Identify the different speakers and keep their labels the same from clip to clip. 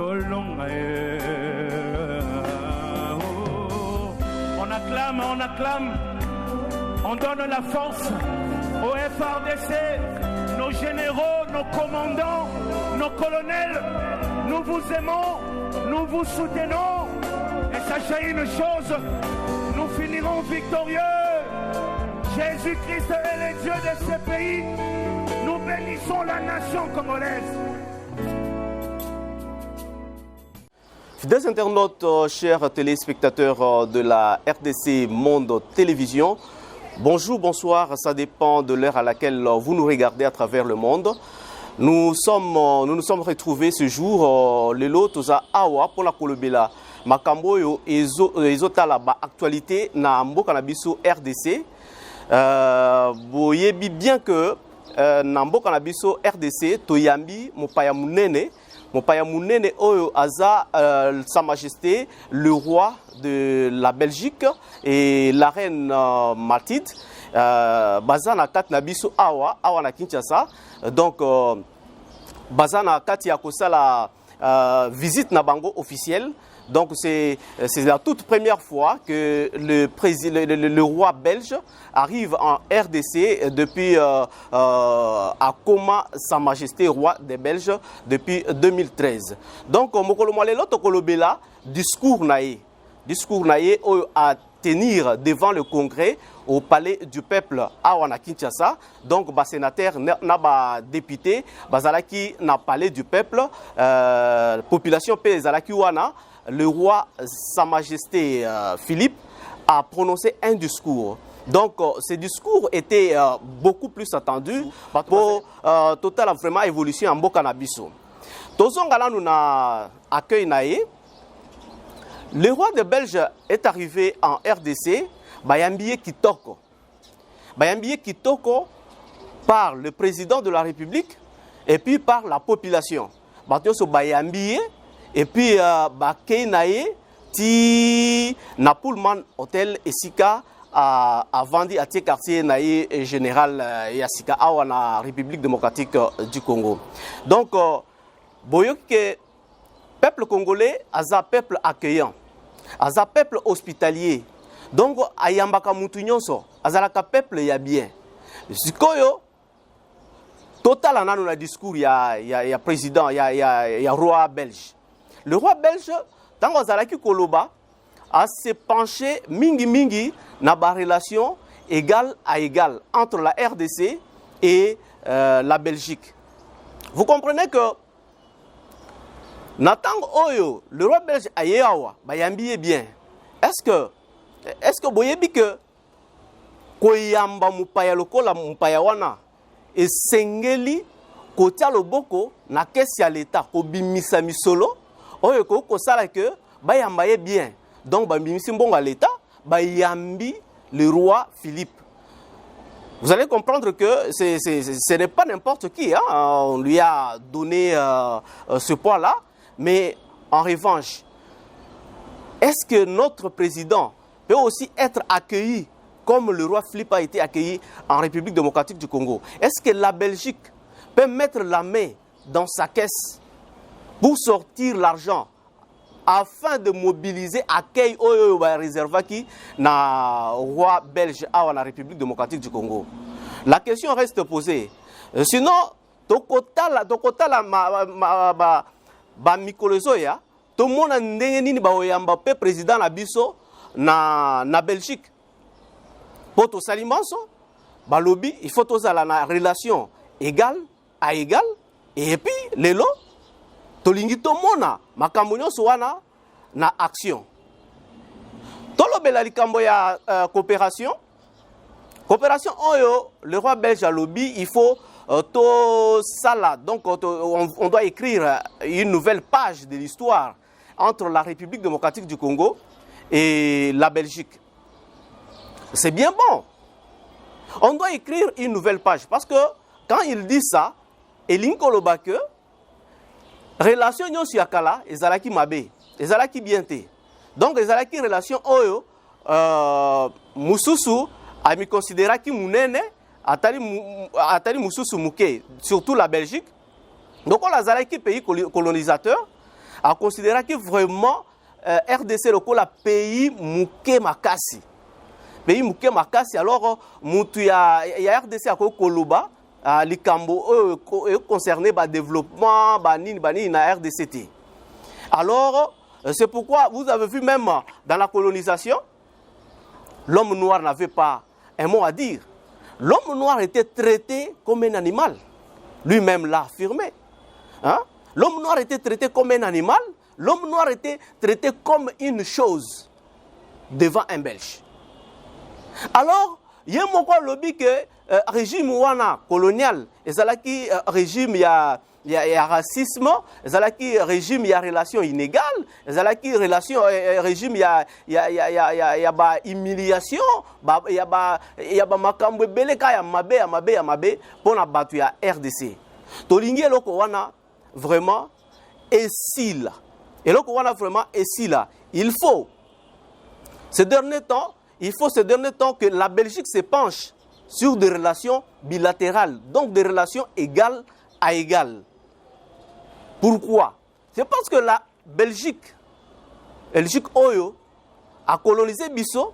Speaker 1: On acclame, on donne la force au FARDC, nos généraux, nos commandants, nos colonels. Nous vous aimons, nous vous soutenons. Et sachez une chose, nous finirons victorieux. Jésus-Christ est le Dieu de ce pays. Nous bénissons la nation congolaise.
Speaker 2: Fidèles internautes, chers téléspectateurs de la RDC Monde Télévision, bonjour, bonsoir, ça dépend de l'heure à laquelle vous nous regardez à travers le monde. Nous nous sommes retrouvés ce jour, le lot à Awa pour la Kolobela. Makambo ezotala ba actualité na mboka na biso RDC. Boyebi bien que na mboka na biso RDC toyambi mopaya munene. Mopaya munene oyo aza Sa Majesté le roi de la Belgique et la reine Mathilde bazana kat na biso awa na Kinshasa. Donc bazana kat ya kosala visite na bango officielle. Donc c'est la toute première fois que le roi belge arrive en RDC depuis Akoma Sa Majesté roi des Belges depuis 2013. Donc mokolo malelo tokolobela discours naé à tenir devant le congrès au palais du peuple à Kinshasa. Donc ba sénateur na ba député bazalaki na palais du peuple population pe zalaki wana. Le roi Sa Majesté Philippe a prononcé un discours. Donc ce discours était beaucoup plus attendu pour total vraiment évolution en mboka na biso. Tozongala nous na accueil naé. Le roi de Belge est arrivé en RDC, bayambié kitoko. Bayambié kitoko par le président de la République et puis par la population. Batioso bayambié. Et puis, Bakenaye, ti na Pullman Hotel Esika a vendu à tes quartiers naïe général Yassika awa na République démocratique du Congo. Donc, boyoke peuple congolais aza peuple accueillant, aza peuple hospitalier. Donc, ayambaka mutu nyonso azalaka peuple ya bien. Sikoyo total anano na discours ya président ya roi belge. Le roi belge, tango azalaki koloba, a se penché mingi na ba relation égale à égale entre la RDC et la Belgique. Vous comprenez que Natang Oyo, le roi belge ayeawa, bayambi bien. Est-ce que boyebi que koyamba mupaya lokola mupaya wana et sengeli kotia loboko na kesi ya l'État ko bimisa misolo? Oyo ko sala que bayambaye bien. Donc bimisi mbonga l'État, bayambi le roi Philippe. Vous allez comprendre que ce n'est pas n'importe qui, hein? On lui a donné ce poids-là, mais en revanche, est-ce que notre président peut aussi être accueilli comme le roi Philippe a été accueilli en République démocratique du Congo? Est-ce que la Belgique peut mettre la main dans sa caisse pour sortir l'argent afin de mobiliser accueil au réservaki na roi belge à la République démocratique du Congo? La question reste posée. Sinon, tokotala ba mikolozoya, tout le monde a ndengeni ba oyamba pe président na biso na Belgique. Pour tout salimanso, ba lobby, il faut tous la relation égale à égale et puis lelo tolingi to mona makambo nyonso wana na action. Tolobela likambo ya coopération oyo le roi belge a lobby, il faut to sala, donc on doit écrire une nouvelle page de l'histoire entre la République démocratique du Congo et la Belgique. C'est bien bon. On doit écrire une nouvelle page parce que quand il dit ça, elinko lobake relation nyonso ya kala ezalaki mabe, ezalaki bien te. Donc ezalaki relation oyo mususu ami considéraki munene atali mususu muke, surtout la Belgique. Donc on azalaki pays colonisateur, a considéré que vraiment RDC lokola pays muke makasi. Pays muke makasi, alors mutu ya RDC a koloba likambo concerné ba développement bani na RDCT. Alors c'est pourquoi vous avez vu même dans la colonisation, l'homme noir n'avait pas un mot à dire. L'homme noir était traité comme un animal. Lui-même l'a affirmé. Hein? L'homme noir était traité comme un animal. L'homme noir était traité comme une chose devant un Belge. Alors, il y a un lobby que régime wana colonial, et ça là qui régime il y a racisme, et ça là qui régime il y a relation inégale, et ça là qui relation régime il y a ba humiliation, il y a ba makambo beleka ya mabe pour na batu ya RDC. Tolingi loko wana vraiment esila. Et loko wana vraiment esila. Il faut ces derniers temps que la Belgique se penche sur des relations bilatérales, donc des relations égales à égales. Pourquoi? C'est parce que la Belgique Oyo, a colonisé Bisso,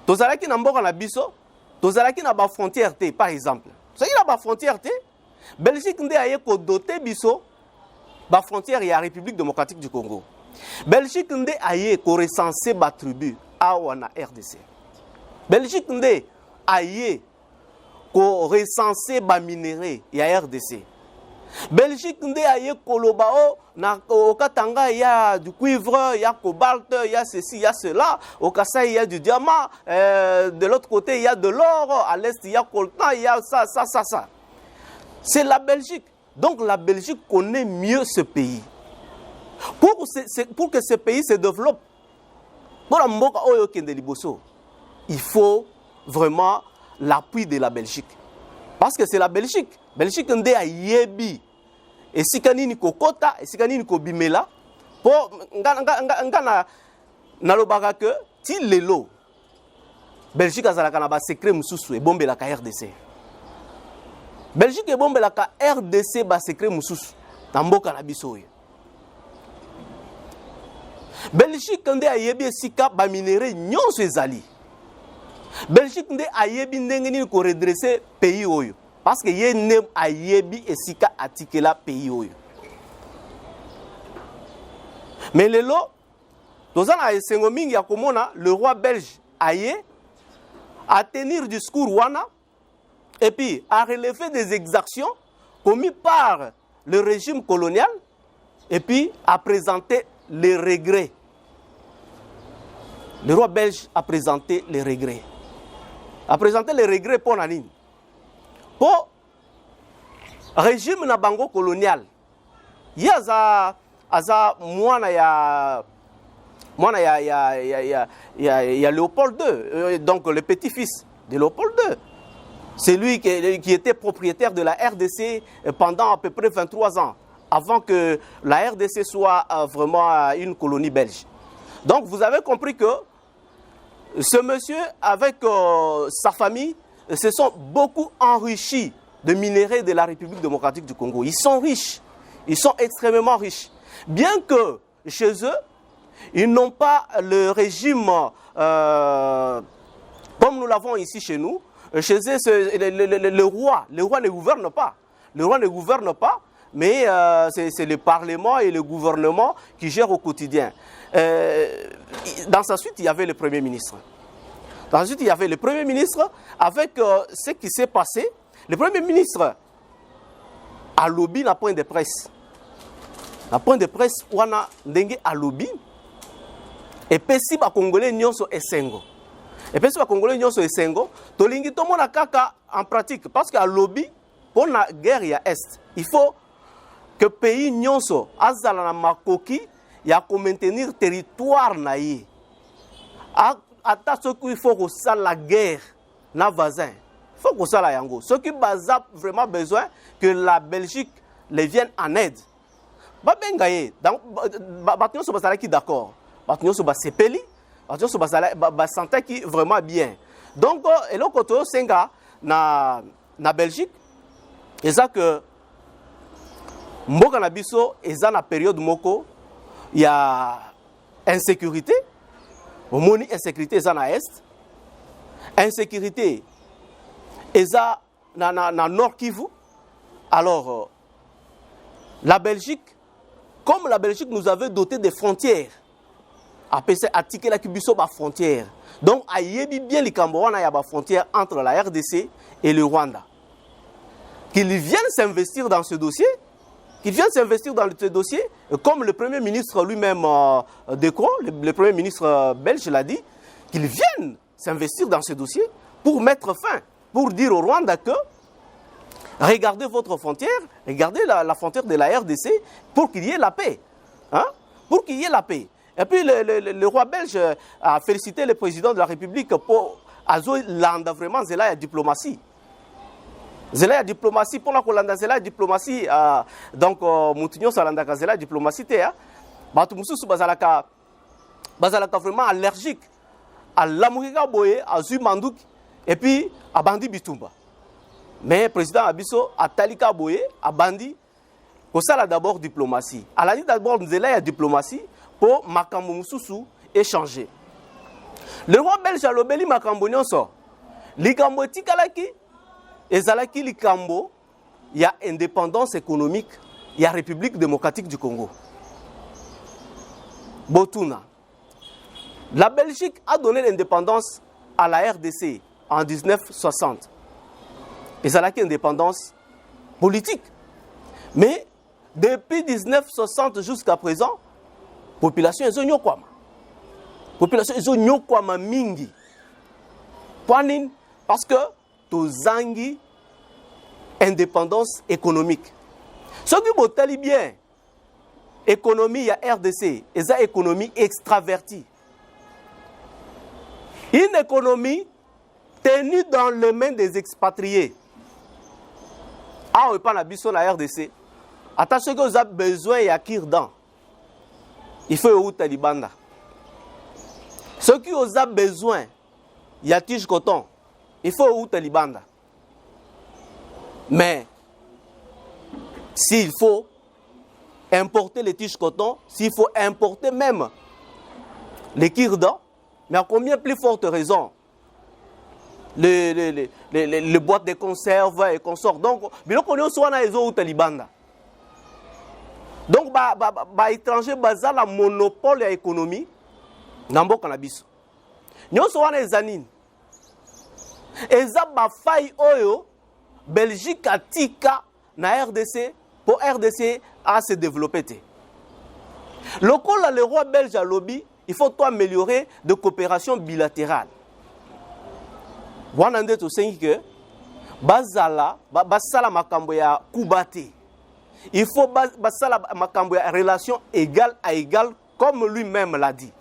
Speaker 2: tozalaki na mboka na biso, tozalaki na ba frontière te, par exemple. Ce qui na ba frontière te, Belgique nde aye ko doté Bisso, ba frontière ya République démocratique du Congo. Belgique nde aye ko recenser ba tribu awa na RDC. Belgique nde aye ko recenser ba minéraux ya RDC. Belgique nde aye koloba na Katanga il y a du cuivre, il y a cobalt, il y a ceci, il y a cela. Au Kassai il y a du diamant, de l'autre côté il y a de l'or, à l'est il y a coltan, il y a ça. C'est la Belgique. Donc la Belgique connaît mieux ce pays. Pour que ce pays se développe, il faut vraiment l'appui de la Belgique. Parce que c'est la Belgique. Belgique nde a yebi. Et si kanini ko kota, et si kanini ko bimela, pour nga na lobaka que ti lelo. Belgique azalaka na ba secret mususu e bombe la RDC. Belgique e bombe la RDC ba secret mususu na mboka na biso yo. Belgique nde a yebi esika ba minéraux nyonso ezali. Belgique nde a yebi ndenge nini ko redresser pays oyo. Parce que yé ne a yebi esika atikela pays oyo. Mais lelo, tozana esengo mingi ya komona le roi belge aye à tenir discours wana et puis à relever des exactions commises par le régime colonial et puis à présenter les regrets. Le roi belge a présenté les regrets. A présenté les regrets pour Nanine. Pour régime na bango colonial, il y a mwana ya Léopold II, donc le petit-fils de Léopold II. C'est lui qui était propriétaire de la RDC pendant à peu près 23 ans, avant que la RDC soit vraiment une colonie belge. Donc vous avez compris que ce monsieur, avec sa famille, se sont beaucoup enrichis de minéraux de la République démocratique du Congo. Ils sont riches, ils sont extrêmement riches. Bien que chez eux, ils n'ont pas le régime comme nous l'avons ici chez nous. Chez eux, le roi ne gouverne pas. Le roi ne gouverne pas, mais c'est le Parlement et le gouvernement qui gèrent au quotidien. Dans sa suite, il y avait le Premier ministre. Ensuite, il y avait le Premier ministre avec ce qui s'est passé. Le Premier ministre a lobby na point de presse. Na point de presse, wana ndenge a lobby. Et pesi ba Congolais nyonso esengo. Et pesi ba Congolais nyonso esengo. Tolingi tomona kaka en pratique. Parce qu'à lobby, pour la guerre ya Est, il faut que pays nyonso azala na makoki ya ko maintenir territoire na ye. Ata ce qu'il faut que ça la guerre na voisin. Il faut que ça la yango. Ce qui a vraiment besoin que la Belgique les vienne en aide. Ba bengaye donc batino so basala ki d'accord. Batino so ba sepeli, batino so basala ba santé qui vraiment bien. Donc et le côté senga na Belgique, et ça que mboka na biso eza na période moko ya insécurité. Omoni insécurité eza na est, insécurité eza na Nord Kivu. Alors la Belgique, comme la Belgique nous avait doté des frontières, après c'est attiqué la kibiso ba frontière. Donc ayebi bien les Cambouana ya ba frontière entre la RDC et le Rwanda. Qu'ils viennent s'investir dans ce dossier, comme le Premier ministre lui-même Decroix, le Premier ministre belge l'a dit, qu'ils viennent s'investir dans ce dossier pour mettre fin, pour dire au Rwanda que regardez votre frontière, regardez la frontière de la RDC pour qu'il y ait la paix. Hein? Pour qu'il y ait la paix. Et puis le roi belge a félicité le président de la République pour landa vraiment zela ya diplomatie. Zela ya diplomatie pour la kolanda zela ya diplomatie donc mutinyo salanda ka zela ya diplomatie te ya. Batu mususu bazalaka vraiment allergique à l'amouika boye à Zumanduk et puis à Bandi Bitumba. Mais le président Abisso a talika boye a Bandi ko sala d'abord diplomatie. A la dit d'abord zela ya diplomatie pour makambo mususu échanger. Le roi belge a lobeli makambo nyonso. Likambo tikalaki ezalaki likambo ya indépendance économique ya République démocratique du Congo. Botuna. La Belgique a donné l'indépendance à la RDC en 1960. Ezalaki indépendance politique. Mais depuis 1960 jusqu'à présent, population ezo nyokwama. Population ezo nyokwama mingi. Poanine parce que tozangi indépendance économique. Ce qui botali bien économie ya RDC, eza économie extravertie. Une économie tenue dans les mains des expatriés. Ah, oui, pas la biso la RDC. Attention que vous avez besoin ya kirdan. Il faut au Talibanda. Ceux qui ont besoin, il y a tige coton. Il faut au Talibanda. Mais s'il faut importer les tiges coton, s'il faut importer même les kirdan, mais à combien plus forte raison les boîtes de conserve et consorts. Donc, bien qu'on ait soit na ezo au Talibanda. Donc, étranger baza la monopole de l'économie, nambo cannabis. Nous sommes les anines. Et ça ba faille oyo Belgique a tika na RDC pour RDC à se développer. Le roi belge a lobby, il faut améliorer de coopération bilatérale. Wana ndeto sengi que bazala basala makambo ya kubate. Il faut basala makambo ya relation égale à égale comme lui-même l'a dit.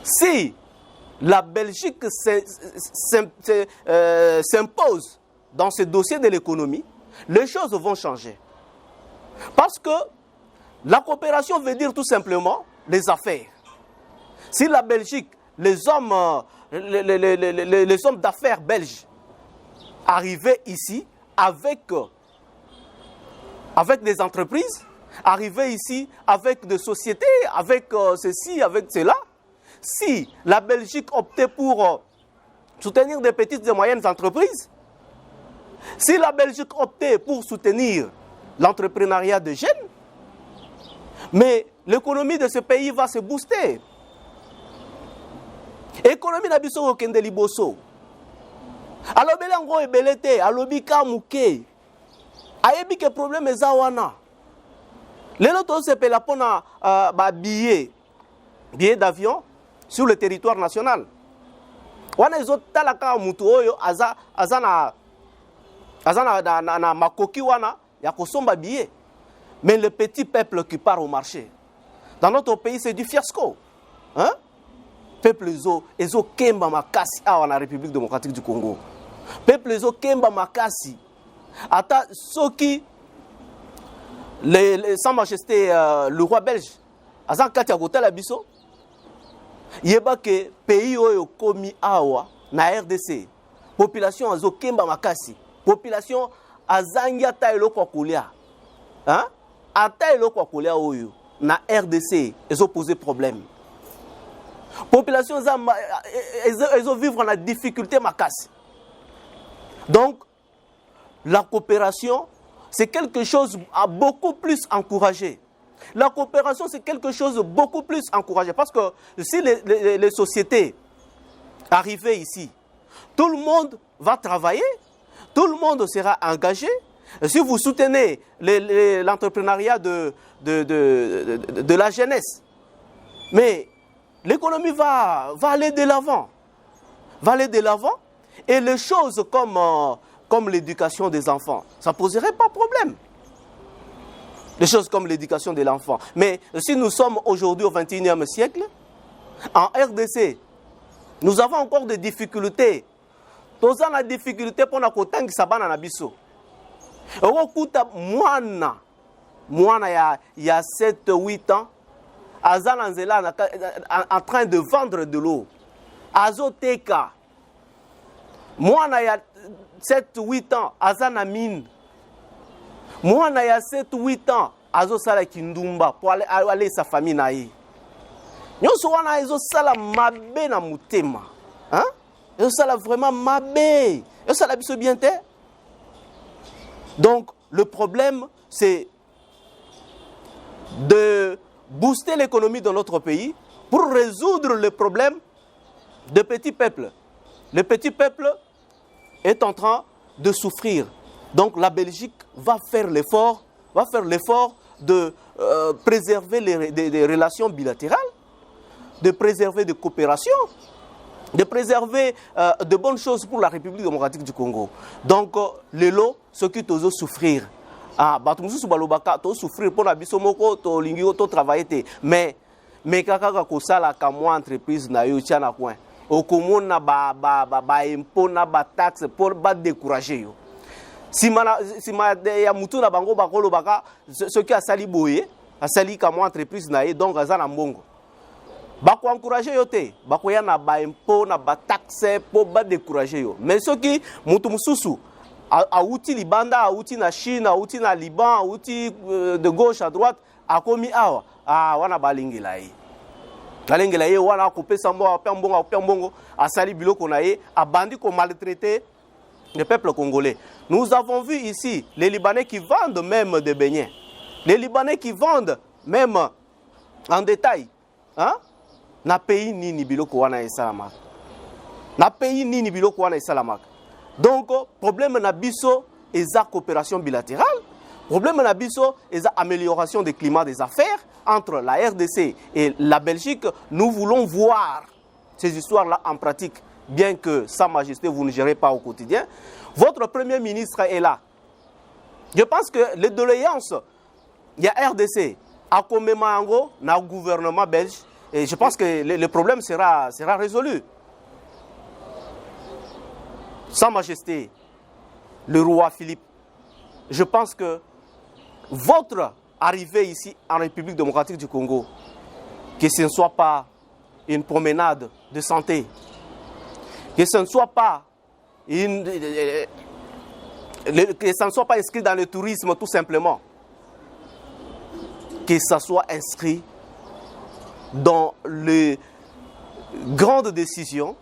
Speaker 2: Si la Belgique s'impose dans ce dossier de l'économie, les choses vont changer. Parce que la coopération veut dire tout simplement les affaires. Si la Belgique, les hommes d'affaires belges arrivaient ici avec des entreprises, arrivaient ici avec des sociétés, avec ceci, avec cela, si la Belgique optait pour soutenir des petites et moyennes entreprises, si la Belgique optait pour soutenir l'entrepreneuriat de jeunes, mais l'économie de ce pays va se booster. L'économie n'a biso okende liboso. Alors belango ebelete, alobi ka muke. Ayebi ke problème eza wana. Lelo to se pela pona billet d'avion sur le territoire national. Wana ezo talaka mutu oyo azana makoki wana ya kosomba billet. Mais le petit peuple qui part au marché, dans notre pays, c'est du fiasco. Hein? Peuple ezo kemba makasi awa na République démocratique du Congo. Peuple ezo kemba makasi. Ata soki sans majesté le roi belge, azan kati ya kotala biso, yeba ke pays oyo komi awa na RDC, population azo kemba makasi, population azangi ata eloko kolia. hein ata eloko akolia oyo na RDC ezo poser problème. Population ils vivre en difficulté makasi. Donc la coopération c'est quelque chose à beaucoup plus encourager. La coopération c'est quelque chose de beaucoup plus encouragé parce que si les sociétés arrivaient ici, tout le monde va travailler, tout le monde sera engagé. Si vous soutenez l'entrepreneuriat de la jeunesse, mais l'économie va aller de l'avant. Va aller de l'avant. Et les choses comme l'éducation des enfants, ça ne poserait pas problème. Les choses comme l'éducation de l'enfant. Mais si nous sommes aujourd'hui au XXIe siècle, en RDC, nous avons encore des difficultés. Tous avons des difficultés pour nous contenter sabana na biso. Okuta mwana ya 7-8 ans, azana nzela en train de vendre de l'eau. Azoteka. Mwana ya 7-8 ans, azana mine. Mwana ya 7-8 ans, azosala kindumba pour aller sa famille naïe. Nyonso wana ezosala mabe na mutema. Hein? Ezosala vraiment mabe. Ezosala biso bien te. Donc le problème c'est de booster l'économie de notre pays pour résoudre le problème de petits peuples. Le petit peuple est en train de souffrir. Donc la Belgique va faire l'effort de préserver des relations bilatérales, de préserver des coopérations, de préserver de bonnes choses pour la République démocratique du Congo. Donc les lots, ceux qui doivent souffrir, souffrir pour la bisomoko, to lingio, to travailler, mais kaka kosala kamo entreprise na yo tia na coin. Okomona ba impôt na ba taxe pour ba décourager yo. Si ya mutu na bango bakolo baka ceux qui a sali boye, a sali kamo entreprise na ye donc azana mbongo. Bako encourager yo te, bako ya na ba impôt na ba taxe pour ba décourager yo. Mais ceux qui mutu mususu a outi libanda, a outi na Chine, a outi na Liban, a outi de gauche à droite, a komi awa, wana balingela ye. Balingela ye wana couper sambo a pembongo, a sali biloko na ye, a bandi ko maltraiter le peuple congolais. Nous avons vu ici les Libanais qui vendent même des beignets. Les Libanais qui vendent même en détail. Hein? Na pays nini biloko wana esalamak. Na pays nini biloko wana esalamak. Donc, problème na biso est la coopération bilatérale. Problème na biso est l'amélioration du climat des affaires entre la RDC et la Belgique. Nous voulons voir ces histoires-là en pratique, bien que Sa Majesté, vous ne gérez pas au quotidien. Votre Premier ministre est là. Je pense que les doléances, il y a RDC, à Komemango, dans le gouvernement belge, et je pense que le problème sera résolu. Sa Majesté, le roi Philippe, je pense que votre arrivée ici en République démocratique du Congo, que ce ne soit pas une promenade de santé, que ce ne soit pas que ça ne soit pas inscrit dans le tourisme tout simplement, que ça soit inscrit dans les grandes décisions.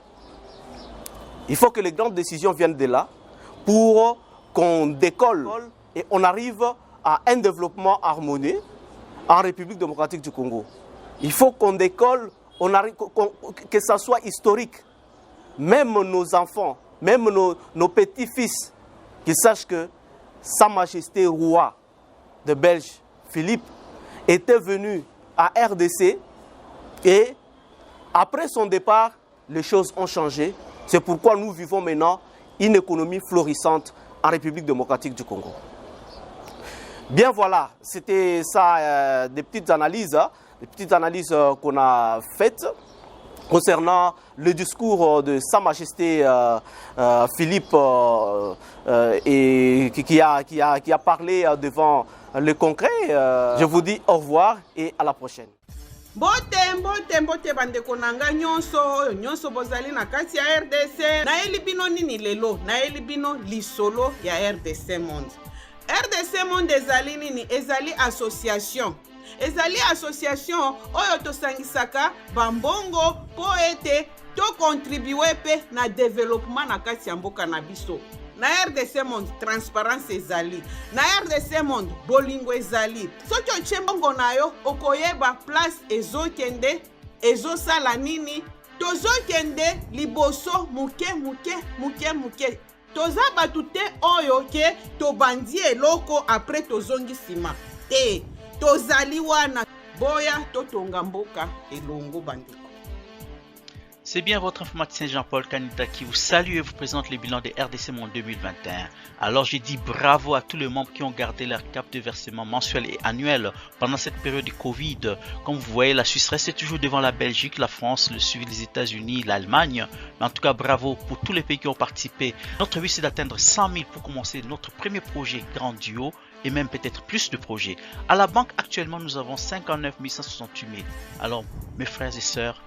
Speaker 2: Il faut que les grandes décisions viennent de là pour qu'on décolle et on arrive à un développement harmonieux en République démocratique du Congo. Il faut qu'on décolle, que ça soit historique. Même nos enfants, même nos petits-fils, qu'ils sachent que Sa Majesté roi de Belge, Philippe, était venu à RDC et après son départ, les choses ont changé. C'est pourquoi nous vivons maintenant une économie florissante en République démocratique du Congo. Bien voilà, c'était ça, des petites analyses qu'on a faites concernant le discours de Sa Majesté Philippe et qui a parlé devant le Congrès. Je vous dis au revoir et à la prochaine.
Speaker 3: Mbote bandeko nanga nyonso bozali na kati ya RDC na elibino nini lelo na elibino lisolo ya RDC monde. RDC Monde ezali nini? Ezali association. Ezali association oyo tosangisaka bambongo po ete to contribue pe na développement na kati ya mboka na biso. Na RDC Monde transparence ezali. Na RDC Monde bolingo ezali. Soki otie mbongo na yo okoyeba place ezokende ezosala nini. Tozokende liboso muke. Toza batu te oyo ke tobandi eloko après tozongi nsima te. Tozali wana boya totonga mboka elongo bandeko.
Speaker 4: C'est bien votre informaticien Jean-Paul Kanita qui vous salue et vous présente le bilan de RDC Monde 2021. Alors j'ai dit bravo à tous les membres qui ont gardé leur cap de versement mensuel et annuel pendant cette période de Covid. Comme vous voyez, la Suisse reste toujours devant la Belgique, la France, le suivi des États-Unis, l'Allemagne. Mais en tout cas, bravo pour tous les pays qui ont participé. Notre but c'est d'atteindre 100 000 pour commencer notre premier projet grandiose et même peut-être plus de projets. À la banque actuellement, nous avons 59 168 000. Alors mes frères et sœurs,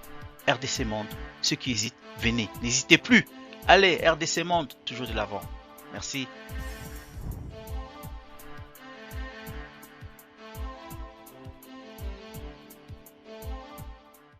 Speaker 4: RDC Monde, ceux qui hésitent, venez, n'hésitez plus. Allez, RDC Monde, toujours de l'avant. Merci.